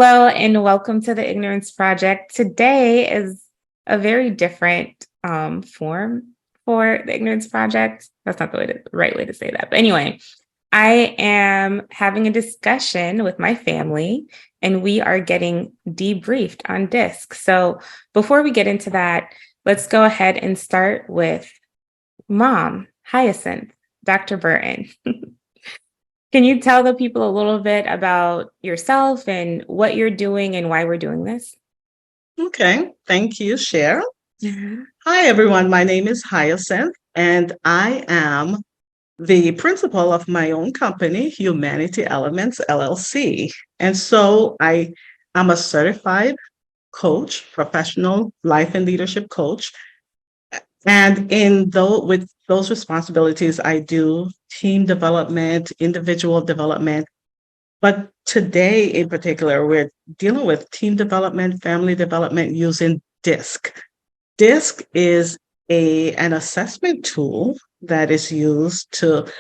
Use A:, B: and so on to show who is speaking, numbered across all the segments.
A: Hello and welcome to the Ignorance Project. Today is a very different form for the Ignorance Project. That's not the right way to say that. But anyway, I am having a discussion with my family and we are getting debriefed on DiSC. So before we get into that, let's go ahead and start with Mom, Hyacinth, Dr. Burton. Can you tell the people a little bit about yourself and what you're doing and why we're doing this?
B: Okay, thank you, Cher.
A: Mhm.
B: Hi, everyone. My name is Hyacinth, and I am the principal of my own company, Humanity Elements LLC. And so I am a certified coach, professional life and leadership coach. And with those responsibilities, I do team development, individual development. But today in particular, we're dealing with team development, family development using DiSC. DiSC is an assessment tool that is used to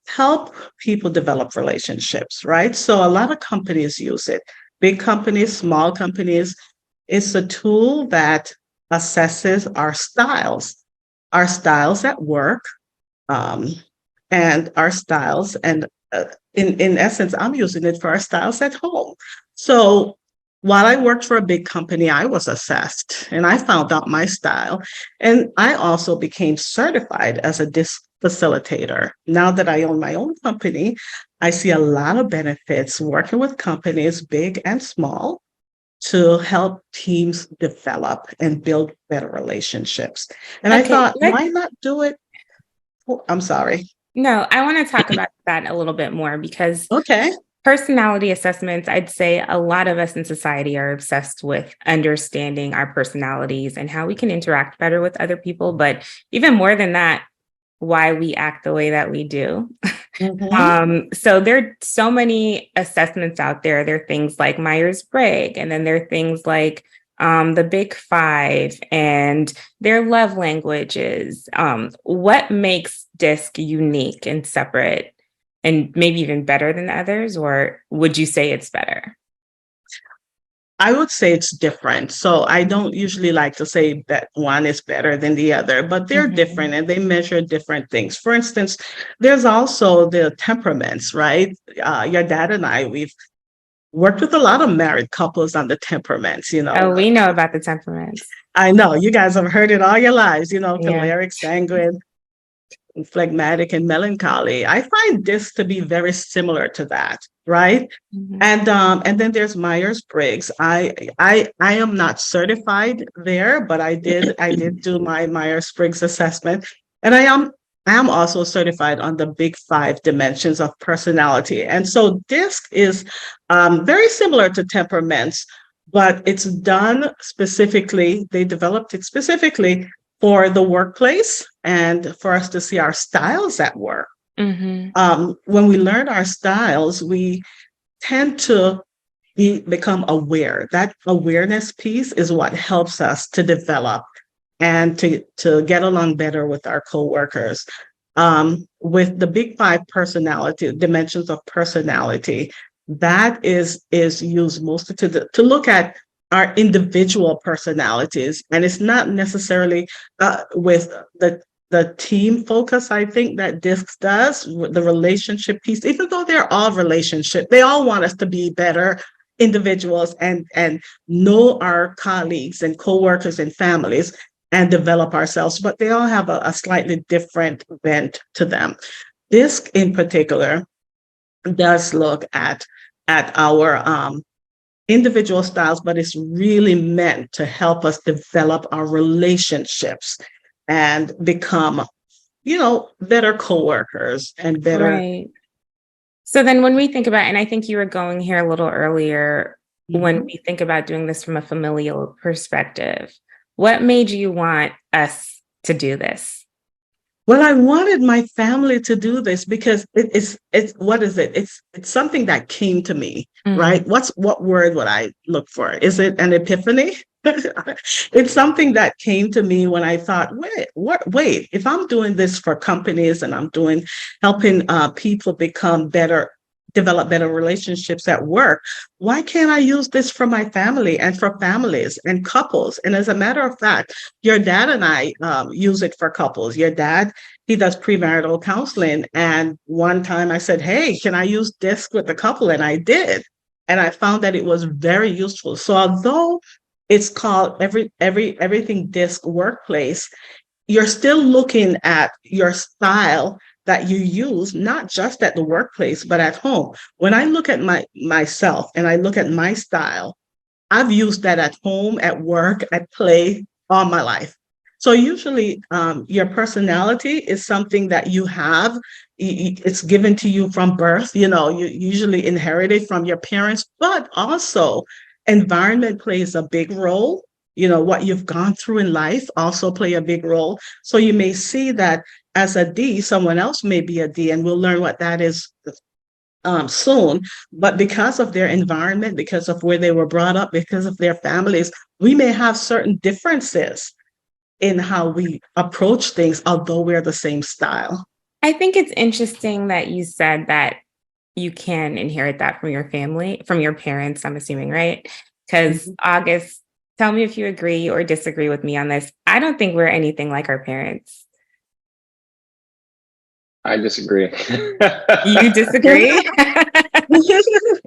B: help people develop relationships, right? So a lot of companies use it, big companies, small companies. It's a tool that assesses our styles at work, um, and our styles. And in essence, I'm using it for our styles at home. So while I worked for a big company, I was assessed and I found out my style. And I also became certified as a DiSC facilitator. Now that I own my own company, I see a lot of benefits working with companies, big and small, to help teams develop and build better relationships. And I
A: Okay,
B: thought, why not do it? Oh, I'm sorry.
A: no, I want to talk about that a little bit more because
B: Okay.
A: personality assessments, I'd say a lot of us in society are obsessed with understanding our personalities and how we can interact better with other people. But even more than that, why we act the way that we do.
B: Mhm.
A: So there are so many assessments out there. There are things like Myers-Briggs, and then there are things like the Big Five and their love languages. What makes DiSC unique and separate and maybe even better than others, or would you say it's better?
B: I would say it's different. So I don't usually like to say that one is better than the other, but they're
A: Mhm.
B: different and they measure different things. For instance, there's also the temperaments, right? Your dad and we've worked with a lot of married couples on the temperaments,
A: Oh, we know about the temperaments.
B: I know you guys have heard it all your lives,
A: Yeah.
B: choleric, sanguine, phlegmatic, and melancholy. I find this to be very similar to that, right?
A: Mhm.
B: And then there's Myers-Briggs. I am not certified there, but I did do my Myers-Briggs assessment, and I am also certified on the big five dimensions of personality. And so DiSC is very similar to temperaments, but it's done specifically. They developed it specifically for the workplace and for us to see our styles at work.
A: Mhm.
B: When we learn our styles, we tend to become aware. That awareness piece is what helps us to develop and to get along better with our coworkers. With the big five personality dimensions of personality, that is used mostly to look at our individual personalities, and it's not necessarily with the team focus. I think that DiSC does with the relationship piece, even though they're all relationship, they all want us to be better individuals and know our colleagues and coworkers and families and develop ourselves, but they all have a slightly different bent to them. DiSC in particular does look at our individual styles, but it's really meant to help us develop our relationships and become, better coworkers and better.
A: Right. So then when we think about, and I think you were going here a little earlier, when
B: Mhm.
A: we think about doing this from a familial perspective, what made you want us to do this?
B: Well, I wanted my family to do this because it's what is it? It's something that came to me,
A: Mhm.
B: right? What word would I look for? Is it an epiphany? It's something that came to me when I thought, wait, if I'm doing this for companies and I'm doing helping people become better develop better relationships at work. Why can't I use this for my family and for families and couples? And as a matter of fact, your dad and I use it for couples. Your dad, he does premarital counseling. And one time I said, hey, can I use DiSC with the couple? And I did. And I found that it was very useful. So although it's called everything DiSC workplace, you're still looking at your style that you use, not just at the workplace, but at home. When I look at myself and I look at my style, I've used that at home, at work, at play all my life. So usually your personality is something that you have. It's given to you from birth. You usually inherit it from your parents, but also environment plays a big role. What you've gone through in life also play a big role. So you may see that as a D, someone else may be a D, and we'll learn what that is soon. But because of their environment, because of where they were brought up, because of their families, we may have certain differences in how we approach things, although we're the same style.
A: I think it's interesting that you said that you can inherit that from your family, from your parents, I'm assuming, right? Because August, tell me if you agree or disagree with me on this. I don't think we're anything like our parents.
C: I disagree.
A: You disagree?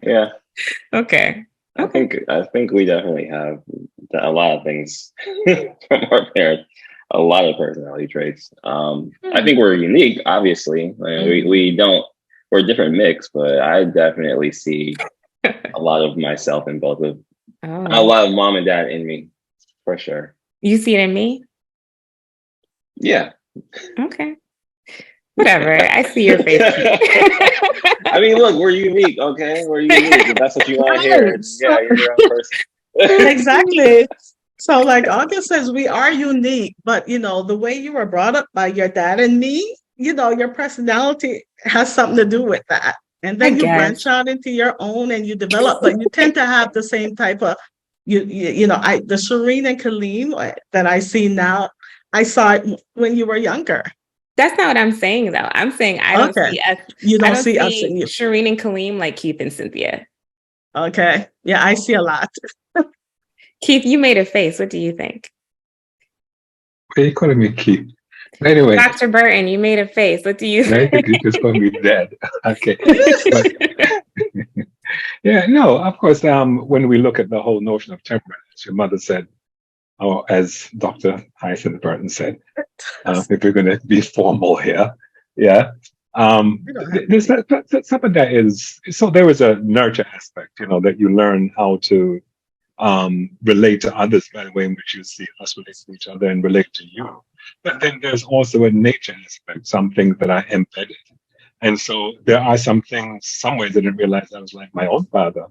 C: Yeah.
A: Okay.
C: I think we definitely have a lot of things from our parents, a lot of personality traits. I think we're unique, obviously. We're a different mix, but I definitely see a lot of myself in both of a lot of mom and dad in me, for sure.
A: You see it in me?
C: Yeah.
A: Okay. Whatever. I see your face.
C: I mean, look, we're unique, okay? We're unique. If that's what you want to hear. Yeah, you're your own person.
B: Exactly. So like August says, we are unique, but the way you were brought up by your dad and me, your personality has something to do with that. And then you branch out into your own and you develop, but you tend to have the same type of, the Shireen and Kaleem that I see now, I saw it when you were younger.
A: That's not what I'm saying, though. I'm saying I don't see us.
B: You don't see us in you.
A: Shireen and Kaleem like Keith and Cynthia.
B: Okay. Yeah, I see a lot.
A: Keith, you made a face. What do you think?
D: Why are you calling me Keith? Anyway.
A: Dr. Burton, you made a face. What do you think?
D: I think you just called me dead. Okay. But, yeah, no, of course, when we look at the whole notion of temperament, as your mother said, or as Dr. Hyacinth Burton said, if we're going to be formal here, yeah. There's something that is, so there is a nurture aspect, that you learn how to relate to others by the way in which you see us relate to each other and relate to you. But then there's also a nature aspect, some things that are embedded. And so there are some things, some ways I didn't realize I was like my own father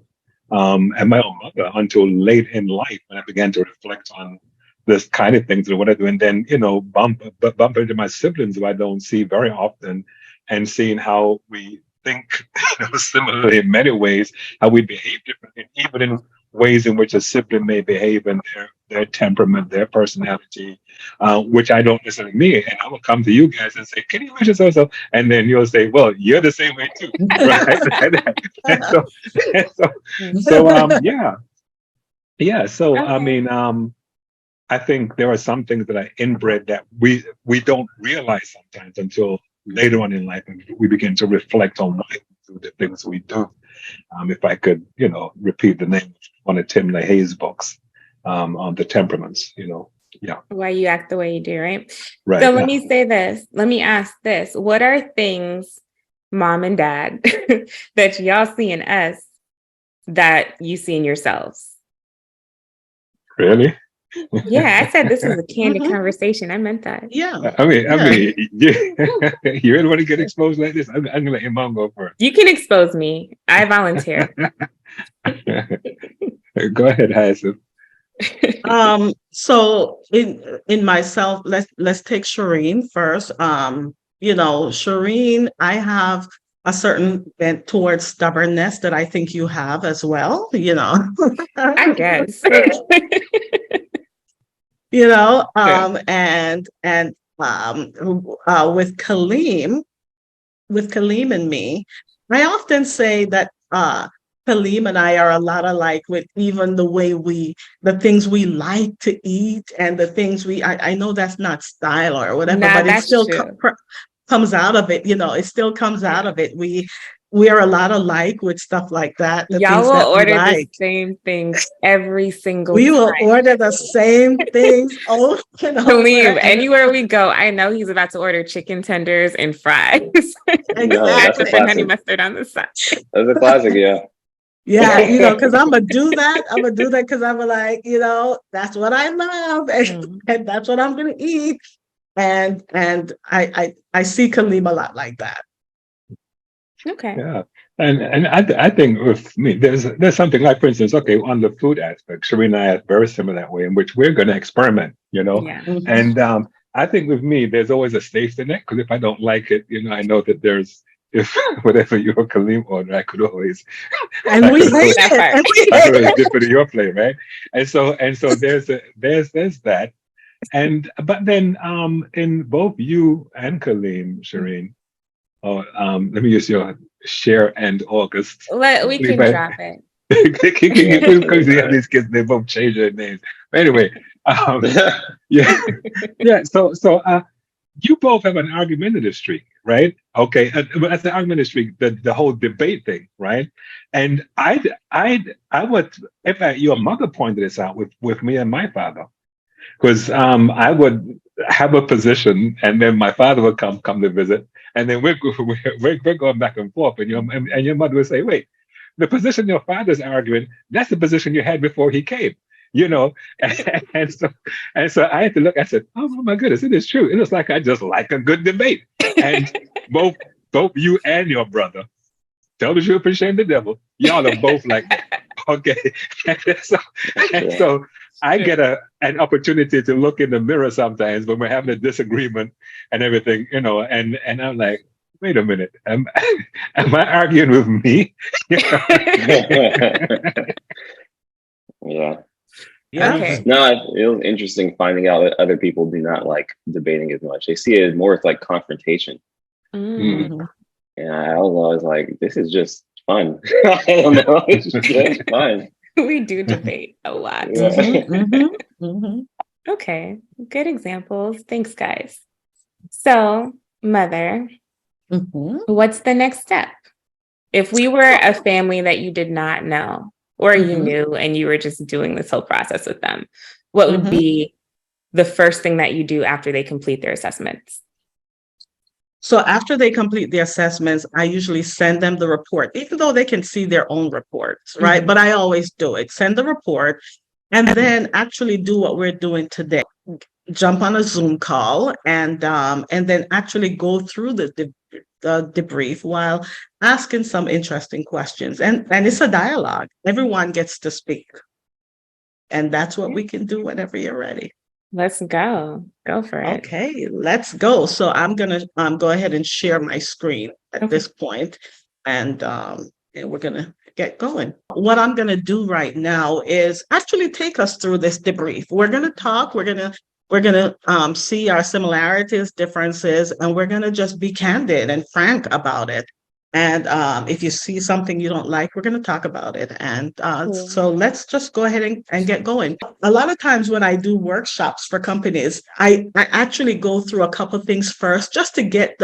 D: and my own mother until late in life when I began to reflect on this kind of things and what I do. And then, bump into my siblings who I don't see very often and seeing how we think similarly in many ways, how we behave differently, even in ways in which a sibling may behave and their temperament, their personality, which I don't necessarily mean. And I will come to you guys and say, can you imagine so? And then you'll say, well, you're the same way too. Right? Yeah. So, okay. I mean, I think there are some things that are inbred that we don't realize sometimes until later on in life, and we begin to reflect on why we do the things we do. If I could, repeat the name of one of Tim LaHaye's books on the temperaments, yeah.
A: Why you act the way you do, right?
D: Right.
A: So let me say this. Let me ask this. What are things, mom and dad, that y'all see in us that you see in yourselves?
D: Really?
A: Yeah, I said this was a candid conversation. I meant that.
B: Yeah.
D: I mean, you really want to get exposed like this? I'm gonna let your mom go first.
A: You can expose me. I volunteer.
D: Go ahead, Hyacinth.
B: So in myself, let's take Shireen first. Shireen, I have a certain bent towards stubbornness that I think you have as well.
A: I guess.
B: And with Kaleem and me, I often say that Kaleem and I are a lot alike with even the way the things we like to eat and the things I know that's not style or whatever,
A: Nah,
B: but it
A: that's
B: still
A: true.
B: comes out of it, it still comes out of it. We are a lot alike with stuff like that, the
A: Y'all
B: things
A: will
B: that we
A: order the
B: like.
A: same things every single
B: We will
A: time.
B: order the same things over and over.
A: Believe
B: And
A: anywhere we go, I know he's about to order chicken tenders and fries.
C: No, that's a
B: exactly.
A: And honey
C: classic.
A: mustard on the side.
C: That's a classic, yeah.
B: Yeah, because I'm gonna do that. I'm gonna do that because I'm like, that's what I love, and that's what I'm gonna eat. And I see Kaleem a lot like that.
A: Okay.
D: Yeah. And I think with me, there's something like, for instance, okay, on the food aspect, Shereen and I are very similar that way, in which we're going to experiment,
A: Yeah.
B: Mhm.
D: And I think with me, there's always a safety net, because if I don't like it, I know that if whatever your Kaleem order, I could always,
B: And
D: I
B: we
D: could
B: hate
D: always,
A: That
B: it.
A: part.
B: And we
D: I could
B: hate
D: always
B: it.
D: dip into your plate, right? And so there's that. But then in both you and Kaleem, Shereen, let me use your share and August.
A: We can drop it.
D: Because you have these kids, they both change their names. But anyway, yeah, yeah. So you both have an argumentative streak, right? Okay, but that's the argumentative streak, the whole debate thing, right? And I would, your mother pointed this out with me and my father, because I would have a position, and then my father would come to visit, and then we're going back and forth, and your mother would say, "Wait, the position your father's arguing, that's the position you had before he came." And so I had to look. I said, "Oh my goodness, it is true. It looks like I just like a good debate." And both you and your brother, tell the truth and shame the devil. Y'all are both like that. Okay. So I get an opportunity to look in the mirror sometimes when we're having a disagreement and everything, and I'm like, wait a minute, am I arguing with me?
C: Yeah.
B: Yeah.
A: Okay.
C: No, it was interesting finding out that other people do not like debating as much. They see it as more as like confrontation.
B: Mhm.
C: And I don't know, it's like, this is just fun. I don't know, it's just fun.
A: We do debate a lot.
C: Yeah.
B: Mhm. Mhm.
A: Okay. Good examples. Thanks, guys. So, Mother,
B: Mhm.
A: what's the next step? If we were a family that you did not know, or you
B: Mhm.
A: knew and you were just doing this whole process with them, what would
B: Mhm.
A: be the first thing that you do after they complete their assessments?
B: So after they complete the assessments, I usually send them the report, even though they can see their own reports, right?
A: Mhm.
B: But I always do it. Send the report and then actually do what we're doing today. Jump on a Zoom call and then actually go through the debrief while asking some interesting questions. And it's a dialogue. Everyone gets to speak. And that's what we can do whenever you're ready.
A: Let's go. Go for it.
B: Okay, let's go. So I'm gonna go ahead and share my screen at
A: Okay.
B: this point, and we're gonna get going. What I'm gonna do right now is actually take us through this debrief. We're gonna talk. We're gonna see our similarities, differences, and we're gonna just be candid and frank about it. And if you see something you don't like, we're going to talk about it. And so let's just go ahead and get going. A lot of times when I do workshops for companies, I actually go through a couple of things first just to get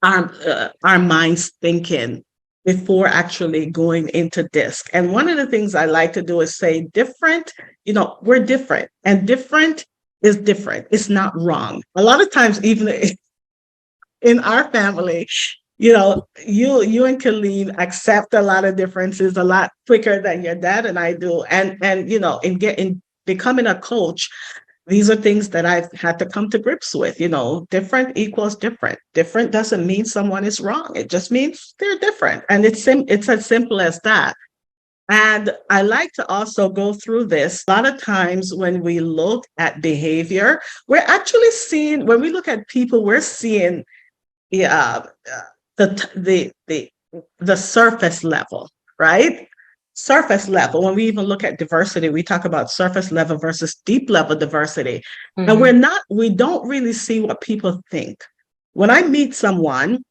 B: our minds thinking before actually going into DiSC. And one of the things I like to do is say different, we're different, and different is different. It's not wrong. A lot of times, even in our family, you and Kaleem accept a lot of differences a lot quicker than your dad and I do. And in becoming a coach, these are things that I've had to come to grips with. Different equals different. Different doesn't mean someone is wrong. It just means they're different. And it's as simple as that. And I like to also go through this. A lot of times when we look at behavior, we're actually seeing, when we look at people, we're seeing the surface level, right? Surface level. When we even look at diversity, we talk about surface level versus deep level diversity.
A: Mm-hmm.
B: And we don't really see what people think. When I meet someone,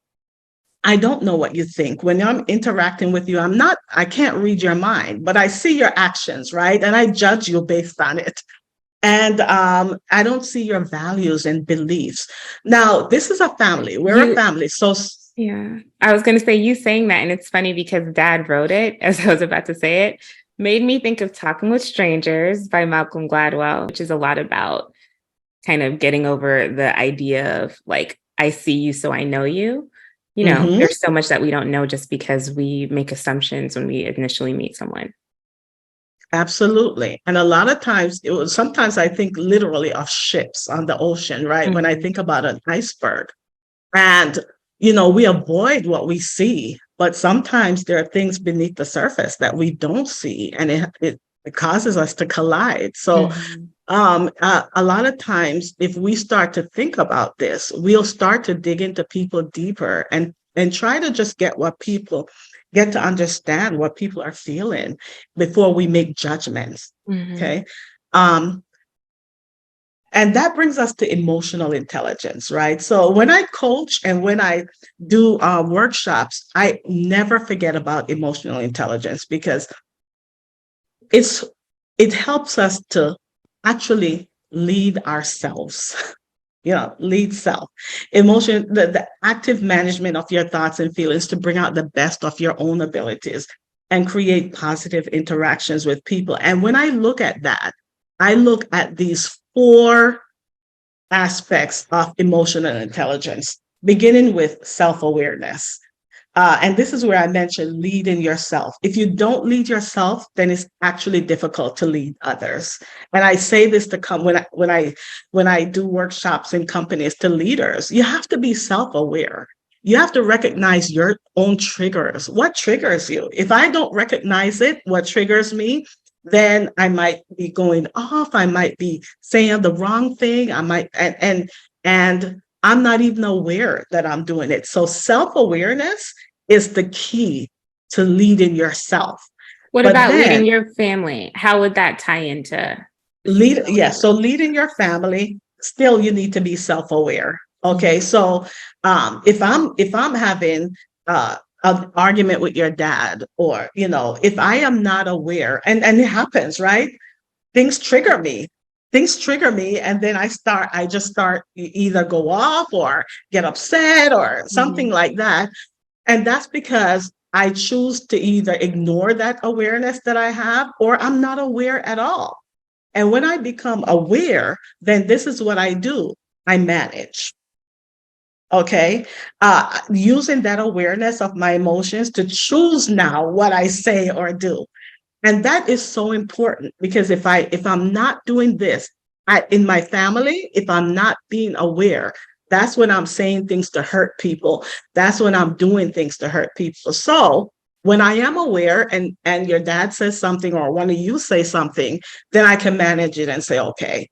B: I don't know what you think. When I'm interacting with you, I can't read your mind, but I see your actions, right? And I judge you based on it. And I don't see your values and beliefs. Now, this is a family. We're a family. So
A: yeah, I was going to say, you saying that, and it's funny because Dad wrote it as I was about to say it, made me think of Talking with Strangers by Malcolm Gladwell, which is a lot about kind of getting over the idea of like, I see you, so I know you. You know, there's so much that we don't know just because we make assumptions when we initially meet someone.
B: Absolutely. And a lot of times, sometimes I think literally of ships on the ocean, right? When I think about an iceberg. And, we avoid what we see, but sometimes there are things beneath the surface that we don't see, and it causes us to collide. So a lot of times, if we start to think about this, we'll start to dig into people deeper and try to just get to understand what people are feeling before we make judgments. Okay. And that brings us to emotional intelligence, right? So when I coach and when I do workshops, I never forget about emotional intelligence, because it helps us to actually lead ourselves. Lead self. Emotion, the active management of your thoughts and feelings to bring out the best of your own abilities and create positive interactions with people. And when I look at that, I look at these 4 aspects of emotional intelligence, beginning with self-awareness. And this is where I mentioned leading yourself. If you don't lead yourself, then it's actually difficult to lead others. And I say this to come when I do workshops in companies to leaders. You have to be self-aware. You have to recognize your own triggers. What triggers you? If I don't recognize it, what triggers me, then I might be going off. I might be saying the wrong thing. I might and I'm not even aware that I'm doing it. So self-awareness is the key to leading yourself.
A: What about leading your family? How would that tie into
B: So leading your family, still you need to be self-aware. Okay. So if I'm having an argument with your dad, or if I am not aware, and it happens, right? Things trigger me, and then I just start either go off or get upset or something like that. And that's because I choose to either ignore that awareness that I have, or I'm not aware at all. And when I become aware, then this is what I do. I manage. Okay. Using that awareness of my emotions to choose now what I say or do. And that is so important, because if I'm not doing this in my family, if I'm not being aware, that's when I'm saying things to hurt people. That's when I'm doing things to hurt people. So when I am aware and your dad says something, or one of you say something, then I can manage it and say, okay.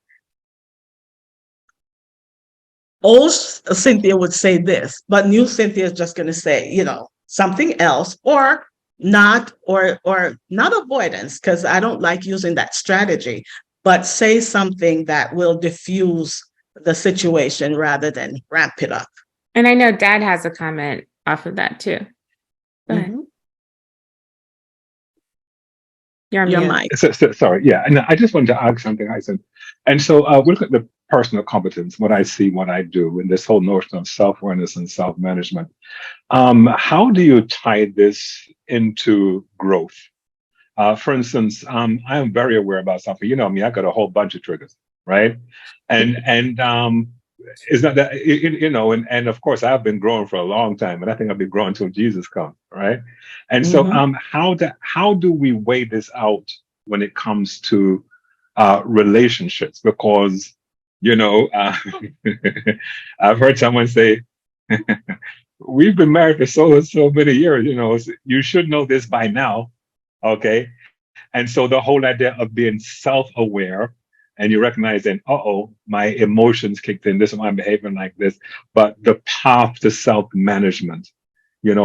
B: Old Cynthia would say this, but new Cynthia is just going to say, something else, or not avoidance, because I don't like using that strategy, but say something that will diffuse the situation rather than ramp it up.
A: And I know Dad has a comment off of that too. Go ahead. You're on
B: Your
A: mute.
B: mic.
D: Sorry, yeah. And I just wanted to add something, I said. And so we look at the personal competence, what I see, what I do, and this whole notion of self-awareness and self-management. How do you tie this into growth? For instance, I am very aware about something. You know me, I got a whole bunch of triggers, right? And it's not that, and of course I've been growing for a long time, and I think I'll be growing until Jesus comes, right? And so how do we weigh this out when it comes to relationships? Because I've heard someone say, we've been married for so many years, you should know this by now. Okay. And so the whole idea of being self-aware, and you recognize then, my emotions kicked in, this is why I'm behaving like this, but the path to self-management,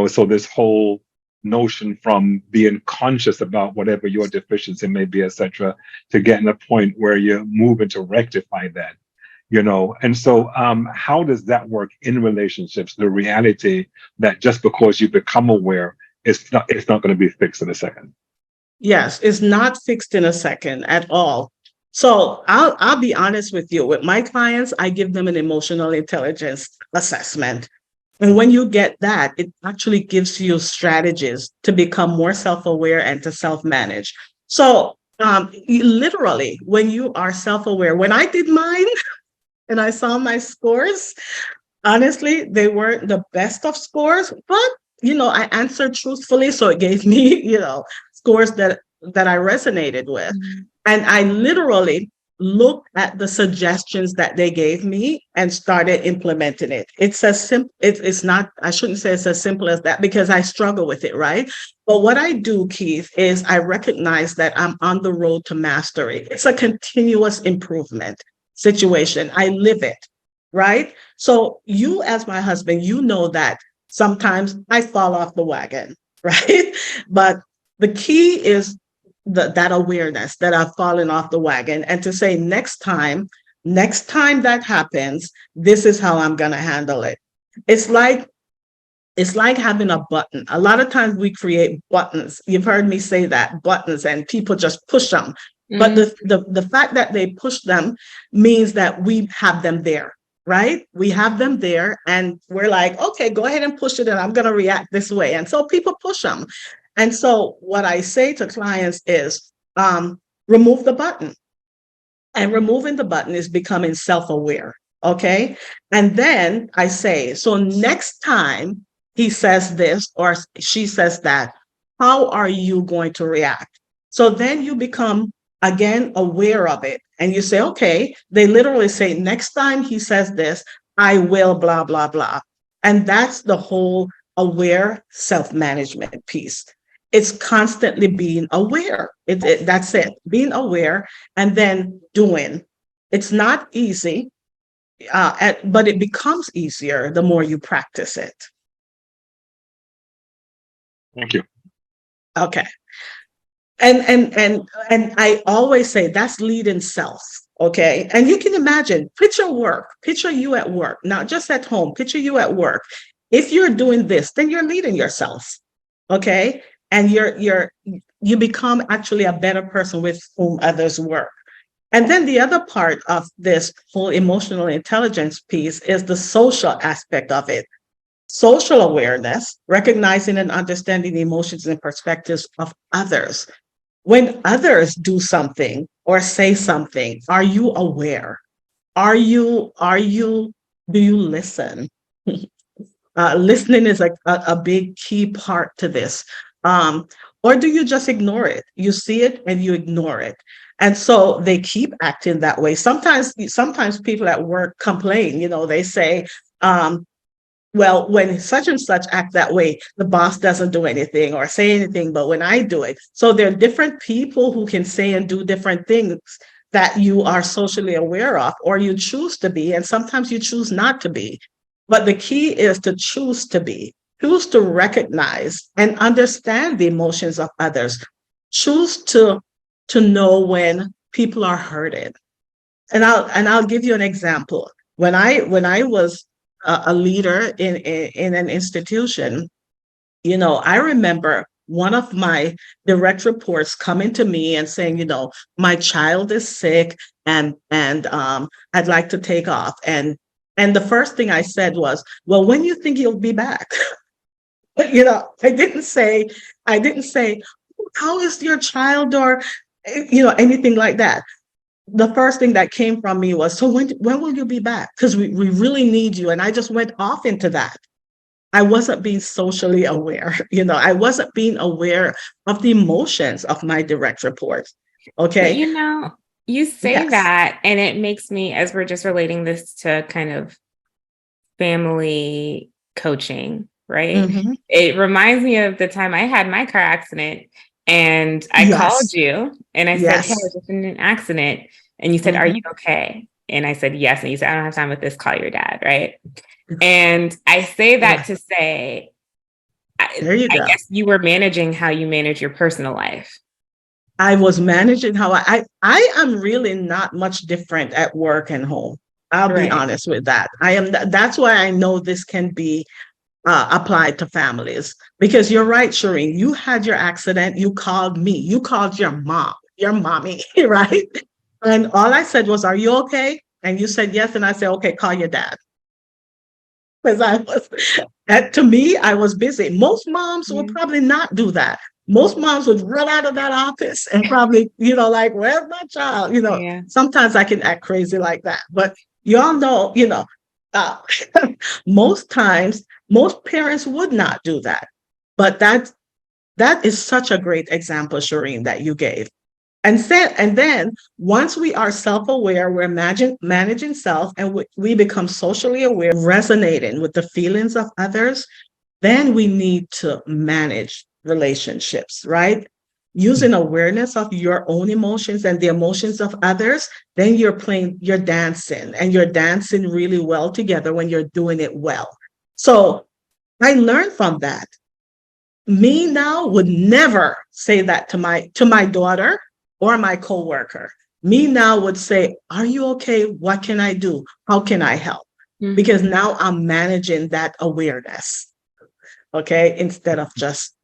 D: so this whole notion from being conscious about whatever your deficiency may be, etc., to getting a point where you're moving to rectify that. And so how does that work in relationships? The reality that just because you become aware, it's not going to be fixed in a second.
B: Yes, it's not fixed in a second at all. So I'll be honest with you. With my clients, I give them an emotional intelligence assessment. And when you get that, it actually gives you strategies to become more self-aware and to self-manage. So literally, when you are self-aware, when I did mine and I saw my scores, honestly, they weren't the best of scores, but I answered truthfully, so it gave me, scores that I resonated with.
A: Mhm.
B: And I literally looked at the suggestions that they gave me and started implementing it. It's as simple, it's not, I shouldn't say it's as simple as that because I struggle with it, right? But what I do, Keith, is I recognize that I'm on the road to mastery. It's a continuous improvement situation. I live it, right? So you, as my husband, you know that sometimes I fall off the wagon, right? But the key is that awareness that I've fallen off the wagon and to say next time that happens, this is how I'm going to handle it. It's like having a button. A lot of times we create buttons. You've heard me say that, buttons, and people just push them. But the fact that they push them means that we have them there, right? We have them there and we're like, okay, go ahead and push it and I'm going to react this way. And so people push them. And so what I say to clients is remove the button. And removing the button is becoming self-aware, okay? And then I say, so next time he says this or she says that, how are you going to react? So then you become, again, aware of it. And you say, okay, they literally say, next time he says this, I will blah, blah, blah. And that's the whole aware self-management piece. It's constantly being aware. That's it, being aware and then doing. It's not easy, but it becomes easier the more you practice it.
D: Thank you.
B: Okay. And I always say that's leading self. Okay. And you can imagine, picture you at work, not just at home, picture you at work. If you're doing this, then you're leading yourself. Okay. And you become actually a better person with whom others work. And then the other part of this whole emotional intelligence piece is the social aspect of it. Social awareness, recognizing and understanding the emotions and perspectives of others. When others do something or say something, are you aware? Do you listen? Listening is a big key part to this. Or do you just ignore it? You see it and you ignore it. And so they keep acting that way. Sometimes people at work complain, they say, well, when such and such act that way, the boss doesn't do anything or say anything, but when I do it. So there are different people who can say and do different things that you are socially aware of, or you choose to be, and sometimes you choose not to be. But the key is to choose to be, choose to recognize and understand the emotions of others, choose to know when people are hurted. And I'll give you an example. When I was a leader in an institution, I remember one of my direct reports coming to me and saying, my child is sick and I'd like to take off. And the first thing I said was, well, when you think he'll be back? I didn't say, how is your child or, anything like that. The first thing that came from me was, so when will you be back? Because we really need you. And I just went off into that. I wasn't being socially aware. I wasn't being aware of the emotions of my direct reports. Okay.
A: But, you say
B: Yes.
A: that, and it makes me, as we're just relating this to kind of family coaching, right?
B: Mm-hmm.
A: It reminds me of the time I had my car accident and I
B: Yes.
A: called you and I said,
B: Yes.
A: hey, I was just in an accident. And you said, are
B: Mm-hmm.
A: you okay? And I said, yes. And you said, I don't have time with this, call your dad, right? And I say that to say,
B: There you
A: I
B: go.
A: guess you were managing how you manage your personal life.
B: I was managing how I am really not much different at work and home. I'll be
A: Right.
B: honest with that. That's why I know this can be applied to families, because you're right, Shireen. You had your accident. You called me. You called your mom, your mommy, right? And all I said was, "Are you okay?" And you said yes. And I said, "Okay, call your dad." Because to me, I was busy. Most moms would
A: Yeah.
B: probably not do that. Most moms would run out of that office and probably, like, "Where's my child?"
A: Yeah.
B: Sometimes I can act crazy like that. But y'all know, uh, most times, most parents would not do that. But that is such a great example, Shireen, that you gave. And then once we are self-aware, we're managing self, and we become socially aware, resonating with the feelings of others, then we need to manage relationships, right? Using awareness of your own emotions and the emotions of others, then you're dancing, and you're dancing really well together when you're doing it well. So I learned from that. Me now would never say that to my daughter or my coworker. Me now would say, "Are you okay? What can I do? How can I help?"
A: Mhm.
B: Because now I'm managing that awareness, okay, instead of just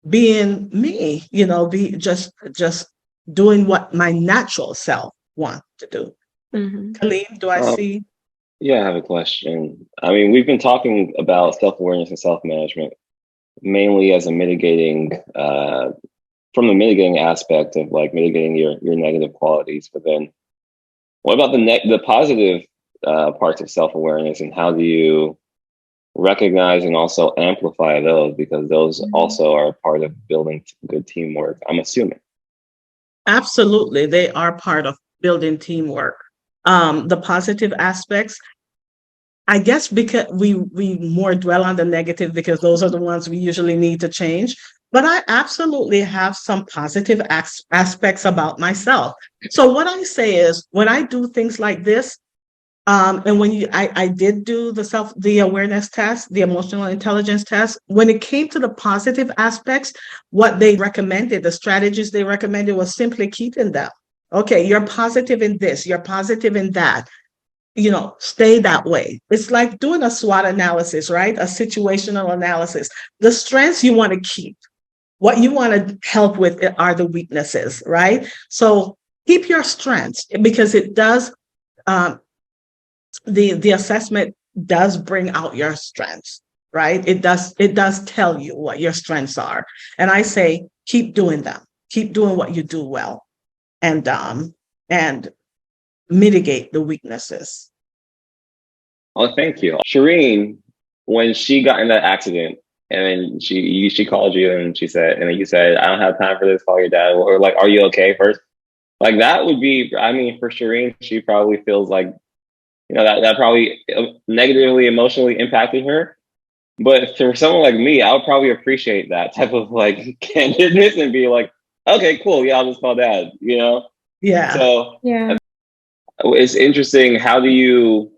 B: being me, be just doing what my natural self wants to do.
A: Mhm.
B: Khalid, do I
C: Um,
B: see?
C: yeah, I have a question. I mean, we've been talking about self-awareness and self-management mainly as a mitigating, from the mitigating aspect of like mitigating your negative qualities. But then, what about the positive parts of self-awareness, and how do you recognize and also amplify those, because those
A: Mhm.
C: also are part of building good teamwork, I'm assuming.
B: Absolutely, they are part of building teamwork. The positive aspects, I guess, because we more dwell on the negative because those are the ones we usually need to change. But I absolutely have some positive aspects about myself. So what I say is, when I do things like this, and I did do the awareness test, the emotional intelligence test. When it came to the positive aspects, what they recommended, the strategies they recommended, was simply keeping them. Okay, you're positive in this, you're positive in that. Stay that way. It's like doing a SWOT analysis, right? A situational analysis. The strengths you want to keep. What you want to help with are the weaknesses, right? So keep your strengths, because it does. The assessment does bring out your strengths, right? It does tell you what your strengths are. And I say, keep doing them. Keep doing what you do well, and mitigate the weaknesses.
C: Oh, thank you. Shireen, when she got in that accident, and then she called you and she said, and then you said, "I don't have time for this, call your dad," or like, "Are you okay?" first. Like that would be, I mean, for Shireen, she probably feels like, that probably negatively emotionally impacted her. But for someone like me, I would probably appreciate that type of like candidness and be like, "Okay, cool, yeah, I'll just call dad,"
B: Yeah.
C: So
A: Yeah.
C: it's interesting. How do you?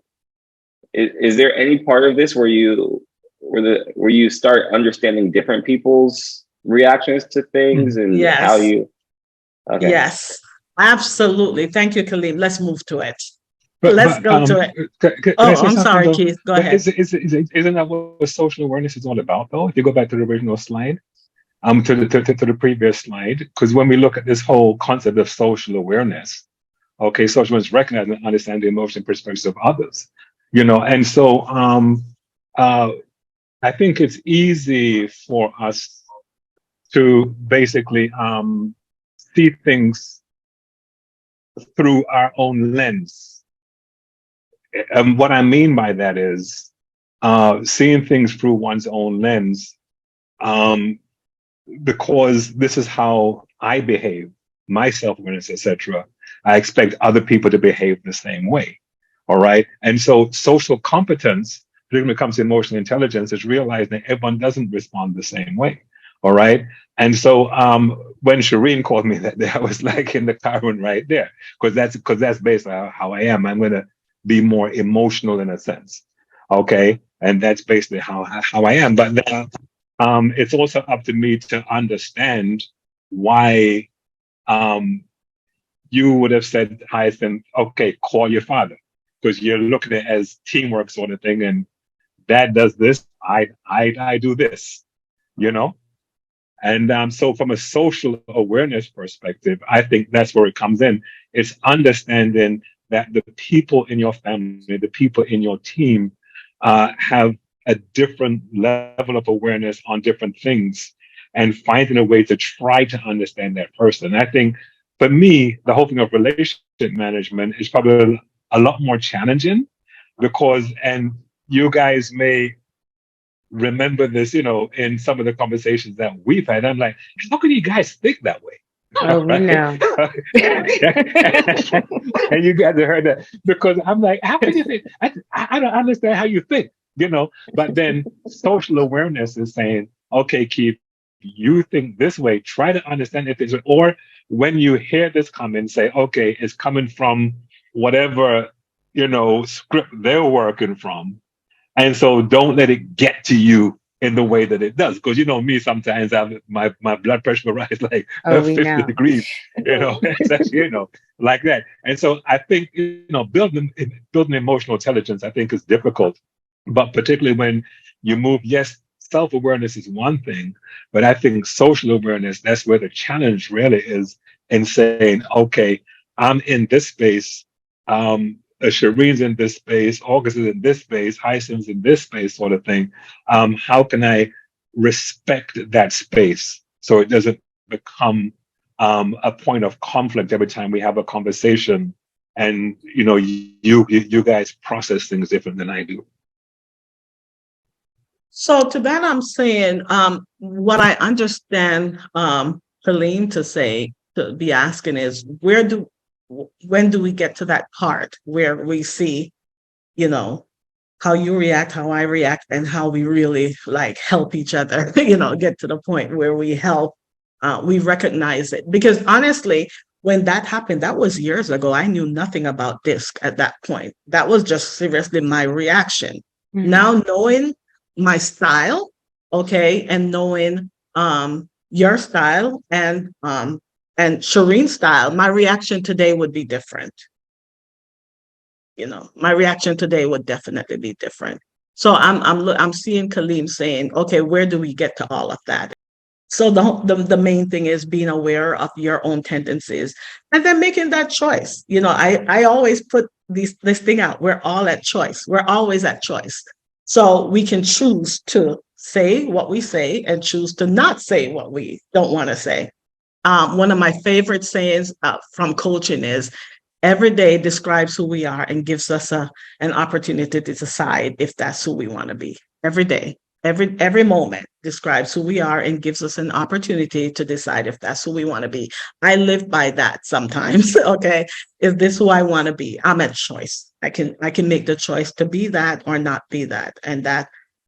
C: Is there any part of this where you start understanding different people's reactions to things and how
B: Yes.
C: you? Okay.
B: Yes. Absolutely. Thank you, Khalid. Let's move to it.
D: But
B: Let's go to it.
D: can I
B: Oh,
D: say
B: I'm
D: something
B: sorry,
D: though?
B: Keith. Go
D: But
B: ahead.
D: isn't that what social awareness is all about though? If you go back to the original slide, to the previous slide, because when we look at this whole concept of social awareness, okay, social awareness recognize and understand the emotion and perspectives of others, and so uh, I think it's easy for us to basically see things through our own lens. And what I mean by that is seeing things through one's own lens, um, because this is how I behave, my self-awareness, etc. I expect other people to behave the same way. All right. And so social competence, particularly when it comes to emotional intelligence, is realizing that everyone doesn't respond the same way. All right. And so when Shireen called me that day, I was like in the car room right there, because that's basically how I am. I'm gonna be more emotional in a sense. Okay. And that's basically how I am. But it's also up to me to understand why you would have said, Hyacinth, okay, call your father. because you're looking at it as teamwork sort of thing, and dad does this, I do this, you know? And so from a social awareness perspective, I think that's where it comes in. It's understanding that the people in your family, the people in your team have a different level of awareness on different things, and finding a way to try to understand that person. I think for me, the whole thing of relationship management is probably a lot more challenging because, and you guys may remember this, in some of the conversations that we've had. I'm like, how can you guys think that way?
A: Oh, we know.
D: And you guys have heard that because I'm like, how can you think? I don't understand how you think, But then social awareness is saying, okay, Keith, you think this way. Try to understand if it's, or when you hear this comment, say, okay, it's coming from whatever script they're working from. And so don't let it get to you in the way that it does. Because me, sometimes my blood pressure will rise like 50 degrees, like that. And so I think, building emotional intelligence, I think is difficult. But particularly when you move, yes, self-awareness is one thing, but I think social awareness, that's where the challenge really is in saying, okay, I'm in this space, Shireen's in this space, August is in this space, Hyacinth's in this space, sort of thing. How can I respect that space so it doesn't become a point of conflict every time we have a conversation, and you guys process things different than I do.
B: So to that, I'm saying what I understand Helene to be asking is, when do we get to that part where we see, how you react, how I react, and how we really help each other, get to the point where we help, we recognize it. Because honestly, when that happened, that was years ago. I knew nothing about DiSC at that point. That was just seriously my reaction. Mm-hmm. Now knowing my style, okay, and knowing your style and Shireen's style, my reaction today would be different. My reaction today would definitely be different. So I'm seeing Kaleem saying, okay, where do we get to all of that? So the main thing is being aware of your own tendencies and then making that choice. I always put this thing out. We're all at choice. We're always at choice. So we can choose to say what we say and choose to not say what we don't want to say. One of my favorite sayings from coaching is, every day describes who we are and gives us an opportunity to decide if that's who we want to be. Every day, every moment describes who we are and gives us an opportunity to decide if that's who we want to be. I live by that sometimes. Okay, is this who I want to be? I'm at choice. I can make the choice to be that or not be that, and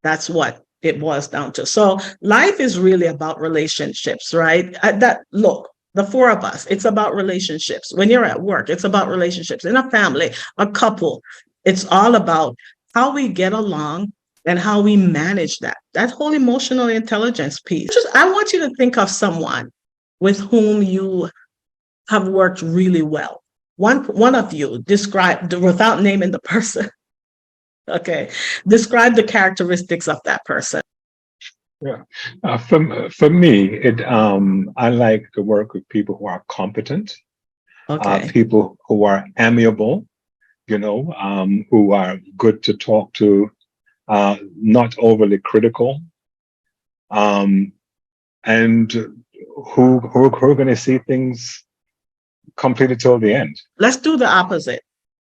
B: that's what it boils down to. So life is really about relationships, right? The four of us, it's about relationships. When you're at work, it's about relationships. In a family, a couple, it's all about how we get along and how we manage that whole emotional intelligence piece. I want you to think of someone with whom you have worked really well. One of you, describe, without naming the person, okay, describe the characteristics of that person.
D: Yeah, for me, I like to work with people who are competent, people who are amiable, who are good to talk to, not overly critical, and who are going to see things completed till the end. Let's
B: do the opposite.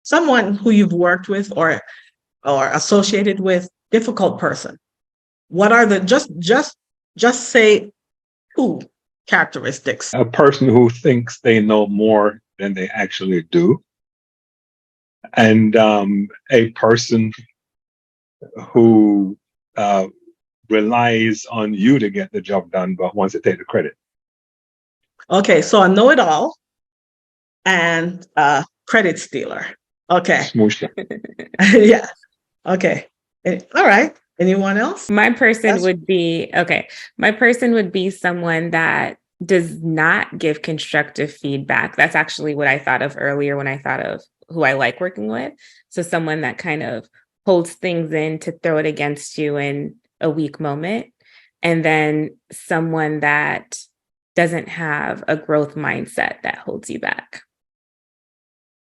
B: Someone who you've worked with or associated with, difficult person. What are the just say two characteristics?
D: A person who thinks they know more than they actually do, and a person who relies on you to get the job done, but wants to take the credit.
B: Okay, so a know-it-all and a credit stealer. Okay. Yeah. Okay. All right. Anyone else?
A: My person would be someone that does not give constructive feedback. That's actually what I thought of earlier when I thought of who I like working with. So someone that kind of holds things in to throw it against you in a weak moment. And then someone that doesn't have a growth mindset that holds you back.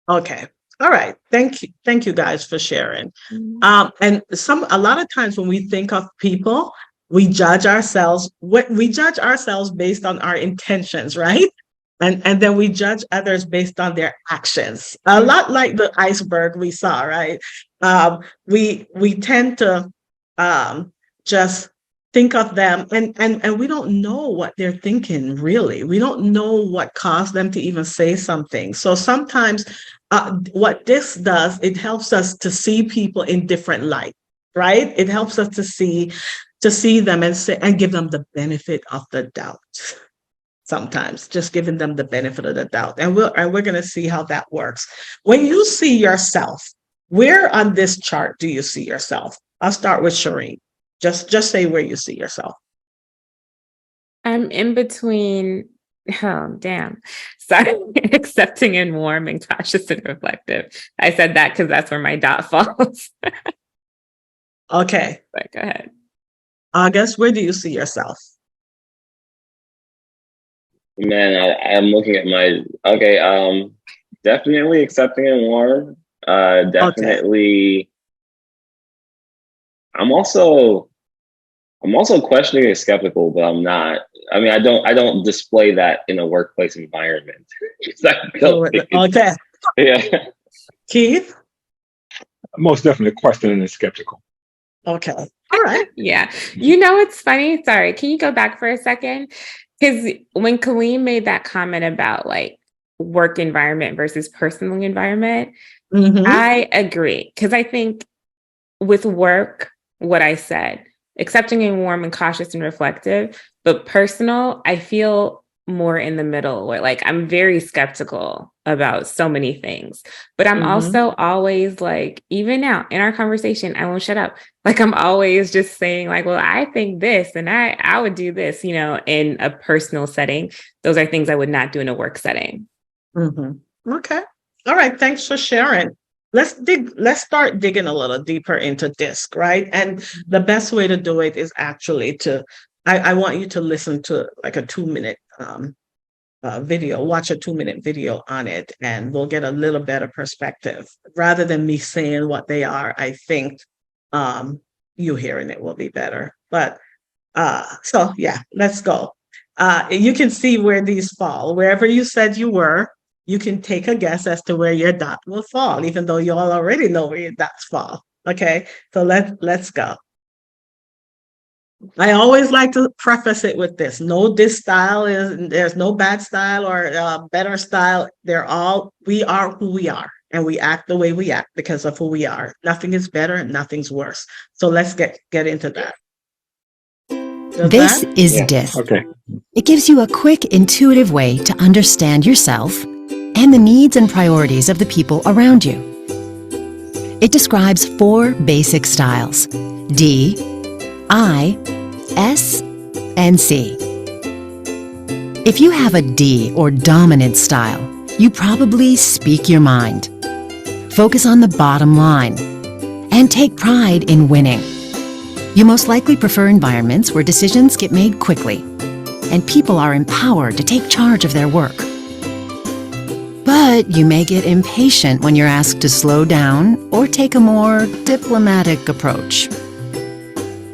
B: Okay. All right. Thank you. Thank you guys for sharing. And a lot of times when we think of people, we judge ourselves. We judge ourselves based on our intentions, right? And then we judge others based on their actions. A lot like the iceberg we saw, right? We tend to just think of them and we don't know what they're thinking, really. We don't know what caused them to even say something. So sometimes what this does, it helps us to see people in different light, right? It helps us to see them and give them the benefit of the doubt. Sometimes just giving them the benefit of the doubt. And we're going to see how that works. When you see yourself, where on this chart do you see yourself? I'll start with Shireen. Just say where you see yourself.
A: I'm in between, sorry, accepting and warm and cautious and reflective. I said that because that's where my dot falls.
B: Okay.
A: But go ahead.
B: August, where do you see yourself?
C: Man, I'm looking at definitely accepting and warm. Definitely. Okay. I'm also questioning and skeptical, but I'm not. I mean, I don't display that in a workplace environment.
B: Okay.
C: Yeah.
B: Keith?
D: Most definitely questioning and skeptical.
B: Okay. All right.
A: Yeah. It's funny. Sorry. Can you go back for a second? Because when Colleen made that comment about like work environment versus personal environment, I agree. Because I think with work, what I said, accepting and warm and cautious and reflective, but personal, I feel more in the middle where like I'm very skeptical about so many things, but I'm also always like, even now in our conversation, I won't shut up. Like I'm always just saying like, well, I think this and I would do this, in a personal setting. Those are things I would not do in a work setting.
B: Okay. All right. Thanks for sharing. Let's start digging a little deeper into DiSC, right? And the best way to do it is actually I want you to listen to like a 2-minute video, watch a 2-minute video on it, and we'll get a little better perspective. Rather than me saying what they are, I think you hearing it will be better. But so yeah, let's go. You can see where these fall. Wherever you said you were, you can take a guess as to where your dot will fall, even though you all already know where your dots fall. Okay, so let's go. I always like to preface it with this. There's no bad style or better style. We are who we are, and we act the way we act because of who we are. Nothing is better and nothing's worse. So let's get into that.
E: This is DiSC.
D: Okay.
E: It gives you a quick, intuitive way to understand yourself and the needs and priorities of the people around you. It describes 4 basic styles: D, I, S, and C. If you have a D or dominant style, you probably speak your mind, focus on the bottom line, and take pride in winning. You most likely prefer environments where decisions get made quickly and people are empowered to take charge of their work. But you may get impatient when you're asked to slow down or take a more diplomatic approach.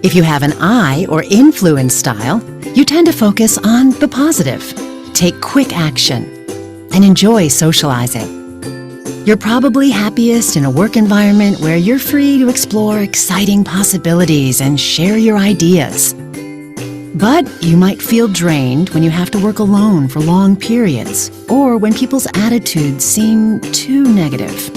E: If you have an I or influence style, you tend to focus on the positive, take quick action, and enjoy socializing. You're probably happiest in a work environment where you're free to explore exciting possibilities and share your ideas. But you might feel drained when you have to work alone for long periods, or when people's attitudes seem too negative.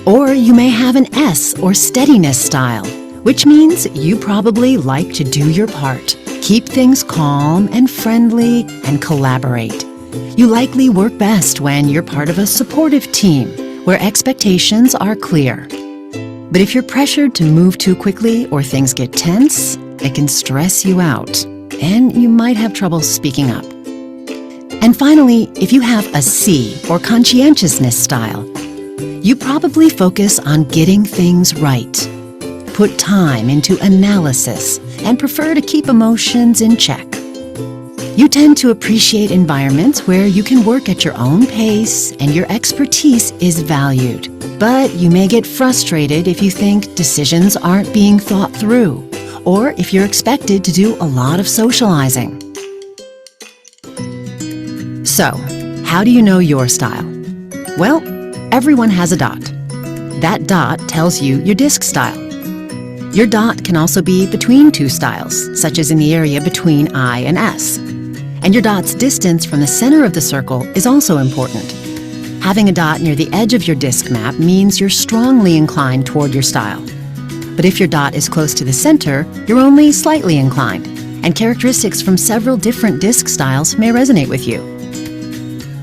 E: Or you may have an S or steadiness style, which means you probably like to do your part, keep things calm and friendly, and collaborate. You likely work best when you're part of a supportive team where expectations are clear. But if you're pressured to move too quickly or things get tense, it can stress you out, and you might have trouble speaking up. And finally, if you have a C or conscientiousness style, You probably focus on getting things right, put time into analysis, and prefer to keep emotions in check. You tend to appreciate environments where you can work at your own pace and your expertise is valued. But you may get frustrated if you think decisions aren't being thought through, or if you're expected to do a lot of socializing. So, how do you know your style? Well, everyone has a dot. That dot tells you your DiSC style. Your dot can also be between two styles, such as in the area between I and S. And your dot's distance from the center of the circle is also important. Having a dot near the edge of your DiSC map means you're strongly inclined toward your style. But if your dot is close to the center, you're only slightly inclined, and characteristics from several different DiSC styles may resonate with you.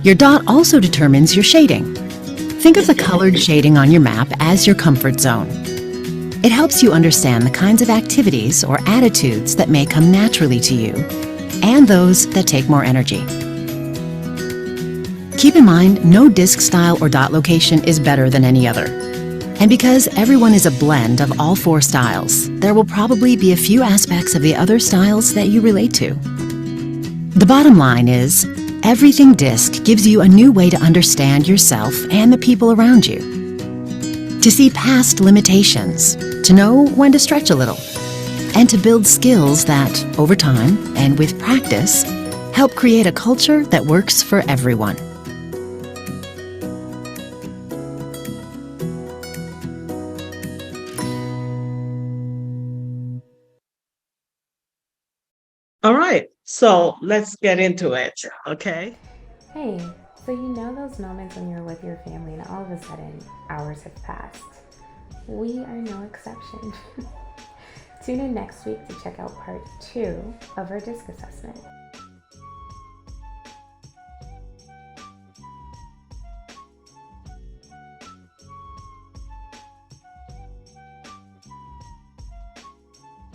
E: Your dot also determines your shading. Think of the colored shading on your map as your comfort zone. It helps you understand the kinds of activities or attitudes that may come naturally to you, and those that take more energy. Keep in mind, no DiSC style or dot location is better than any other. And because everyone is a blend of all four styles, there will probably be a few aspects of the other styles that you relate to. The bottom line is, everything DiSC gives you a new way to understand yourself and the people around you. To see past limitations, to know when to stretch a little, and to build skills that, over time and with practice, help create a culture that works for everyone.
B: All right, so let's get into it, okay?
A: Hey, so you know those moments when you're with your family and all of a sudden hours have passed? We are no exception. Tune in next week to check out part 2 of our DiSC assessment.